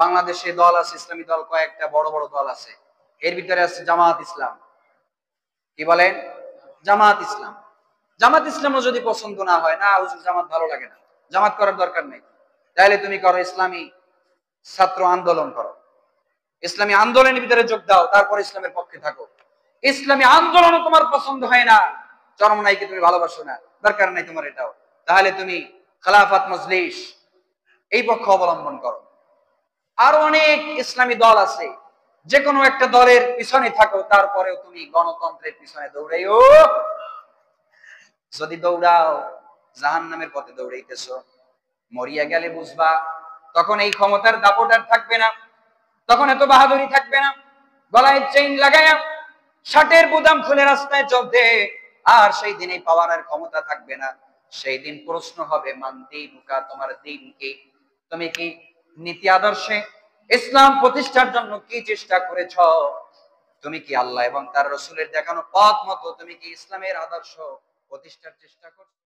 বাংলাদেশে দল আছে, ইসলামী দল কয়েকটা বড় বড় দল আছে। এর ভিতরে আছে জামাত ইসলাম। কি বলেন? জামাত ইসলাম। জামাত ইসলামও যদি পছন্দ না হয়, না হুজুর জামাত ভালো লাগে না, জামাত করার দরকার নেই, তাহলে তুমি করো ইসলামী ছাত্র আন্দোলন করো, ইসলামী আন্দোলনের ভিতরে যোগ দাও, তারপর ইসলামের পক্ষে থাকো। ইসলামী আন্দোলনও তোমার পছন্দ হয় না, চরমনাইকে তুমি ভালোবাসো না, দরকার নাই তোমার এটাও, তাহলে তুমি খেলাফত মজলিস এই পক্ষ অবলম্বন করো। আরো অনেক ইসলামী দল আছে, যে কোনো একটা দলের পিছনে থাকো, তারপরেও তুমি গণতন্ত্রের পিছনে দৌড়াইও। যদি দৌড়াও জাহান্নামের পথে দৌড়াইতেছো, মরিয়া গেলে বুঝবা তখন এই ক্ষমতার দাপট আর থাকবে না, তখন এত বাহাদুরি থাকবে না, গলায় চেইন লাগায়া শার্টের বুদাম খুলে রাস্তায় চলতে, আর সেই দিনে পাওয়ার ক্ষমতা থাকবে না। সেই দিন প্রশ্ন হবে মান দীনুকা, তোমার দিন কি? তুমি কি নীতি আদর্শে ইসলাম প্রতিষ্ঠার জন্য কি চেষ্টা করেছ? তুমি কি আল্লাহ এবং তার রাসূলের দেখানো পথ মতো তুমি কি ইসলামের আদর্শ প্রতিষ্ঠার চেষ্টা করছো?